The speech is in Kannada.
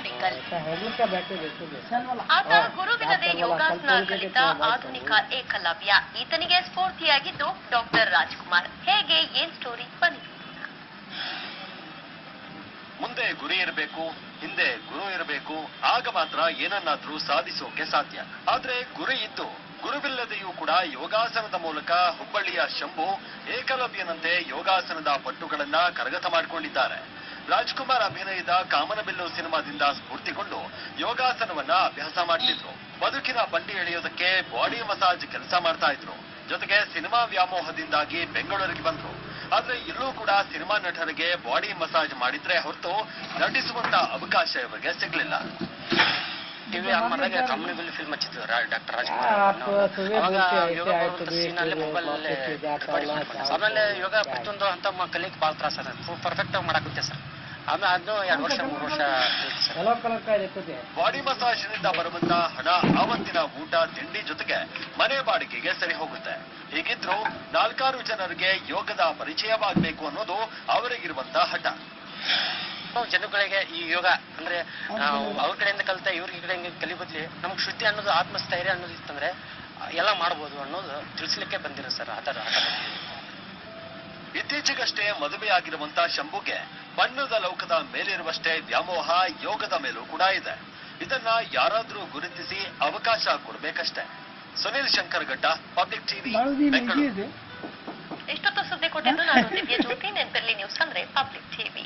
ಆನೇಕಲ್. ಆತ ಗುರುವಿನದೇ ಯೋಗಾಸನ ಕಲಿತ ಆಧುನಿಕ ಏಕಲವ್ಯ. ಈತನಿಗೆ ಸ್ಫೂರ್ತಿಯಾಗಿದ್ದು ಡಾಕ್ಟರ್ ರಾಜ್ಕುಮಾರ್. ಹೇಗೆ ಏನ್ ಸ್ಟೋರಿ ಬನ್ನಿ. ಮುಂದೆ ಗುರಿ ಇರಬೇಕು, ಹಿಂದೆ ಗುರು ಇರಬೇಕು. ಆಗ ಮಾತ್ರ ಏನನ್ನಾದ್ರೂ ಸಾಧಿಸೋಕೆ ಸಾಧ್ಯ. ಆದ್ರೆ ಗುರಿ ಇದ್ದು ಗುರುವಿಲ್ಲದೆಯೂ ಕೂಡ ಯೋಗಾಸನದ ಮೂಲಕ ಹುಬ್ಬಳ್ಳಿಯ ಶಂಭು ಏಕಲವ್ಯನಂತೆ ಯೋಗಾಸನದ ಪಟ್ಟುಗಳನ್ನ ಕರಗತ ಮಾಡಿಕೊಂಡಿದ್ದಾರೆ. ರಾಜ್ಕುಮಾರ್ ಅಭಿನಯದ ಕಾಮನಬಿಲ್ಲು ಸಿನಿಮಾದಿಂದ ಸ್ಫೂರ್ತಿಗೊಂಡು ಯೋಗಾಸನವನ್ನ ಅಭ್ಯಾಸ ಮಾಡ್ತಿದ್ರು. ಬದುಕಿನ ಬಂಡಿ ಎಳೆಯೋದಕ್ಕೆ ಬಾಡಿ ಮಸಾಜ್ ಕೆಲಸ ಮಾಡ್ತಾ ಇದ್ರು. ಜೊತೆಗೆ ಸಿನಿಮಾ ವ್ಯಾಮೋಹದಿಂದಾಗಿ ಬೆಂಗಳೂರಿಗೆ ಬಂದ್ರು. ಆದ್ರೆ ಇಲ್ಲೂ ಕೂಡ ಸಿನಿಮಾ ನಟರಿಗೆ ಬಾಡಿ ಮಸಾಜ್ ಮಾಡಿದ್ರೆ ಹೊರತು ನಟಿಸುವಂತ ಅವಕಾಶ ಇವರಿಗೆ ಸಿಗ್ಲಿಲ್ಲ. ಟಿವಿ ಆನ್ ಮಾಡಿದಾಗ ಕಾಮನಬಿಲ್ಲು ಫಿಲ್ಮ್ ಹಚ್ಚಿದ್ರು ಡಾಕ್ಟರ್ ರಾಜ್ಕುಮಾರ್. ಅವಾಗ ಯೋಗ ಸೀನಲ್ಲಿ ಮೊಬೈಲ್ ಆಮೇಲೆ ಯೋಗ ಪ್ರತಿಯೊಂದು ಅಂತ ಕಲಿಕ್ ಭಾಳ ತ್ರಾಸ ಪರ್ಫೆಕ್ಟ್ ಆಗಿ ಮಾಡಾಕುತ್ತೆ ಸರ್. ಆಮೇಲೆ ಅದನ್ನು 2 ವರ್ಷ 3 ವರ್ಷ ಬಾಡಿ ಮಸಾಜ್ನಿಂದ ಬರುವಂತ ಹಣ ಆವತ್ತಿನ ಊಟ ತಿಂಡಿ ಜೊತೆಗೆ ಮನೆ ಬಾಡಿಗೆಗೆ ಸರಿ ಹೋಗುತ್ತೆ. ಹೀಗಿದ್ರು 4 ಜನರಿಗೆ ಯೋಗದ ಪರಿಚಯವಾಗಬೇಕು ಅನ್ನೋದು ಅವರಿಗಿರುವಂತ ಹಠ. ಜನಗಳಿಗೆ ಈ ಯೋಗ ಅಂದ್ರೆ ಅವ್ರ ಕಡೆಯಿಂದ ಕಲಿತ ಇವ್ರಿಗೆ ಈ ಕಡೆ ಕಲಿಬದ್ಲಿ ನಮ್ಗೆ ಶುದ್ಧಿ ಅನ್ನೋದು ಆತ್ಮಸ್ಥೈರ್ಯ ಅನ್ನೋದು ಇತ್ತಂದ್ರೆ ಎಲ್ಲ ಮಾಡ್ಬೋದು ಅನ್ನೋದು ತಿಳಿಸ್ಲಿಕ್ಕೆ ಬಂದಿರೋ ಸರ್. ಇತ್ತೀಚೆಗಷ್ಟೇ ಮದುವೆಯಾಗಿರುವಂತ ಶಂಭುಗೆ ಬಣ್ಣದ ಲೌಕದ ಮೇಲಿರುವಷ್ಟೇ ವ್ಯಾಮೋಹ ಯೋಗದ ಮೇಲೂ ಕೂಡ ಇದೆ. ಇದನ್ನ ಯಾರಾದ್ರೂ ಗುರುತಿಸಿ ಅವಕಾಶ ಕೊಡ್ಬೇಕಷ್ಟೇ. Sunil Shankaraghatta, public TV, Bengaluru. ಇಷ್ಟೊತ್ತು ಸುದ್ದಿ ಕೊಟ್ಟಿದ್ದು ನಾನು ದಿವ್ಯ ಜ್ಯೋತಿ. ನೆನಪಿರ್ಲಿ, ನ್ಯೂಸ್ ಅಂದ್ರೆ ಪಬ್ಲಿಕ್ ಟಿವಿ.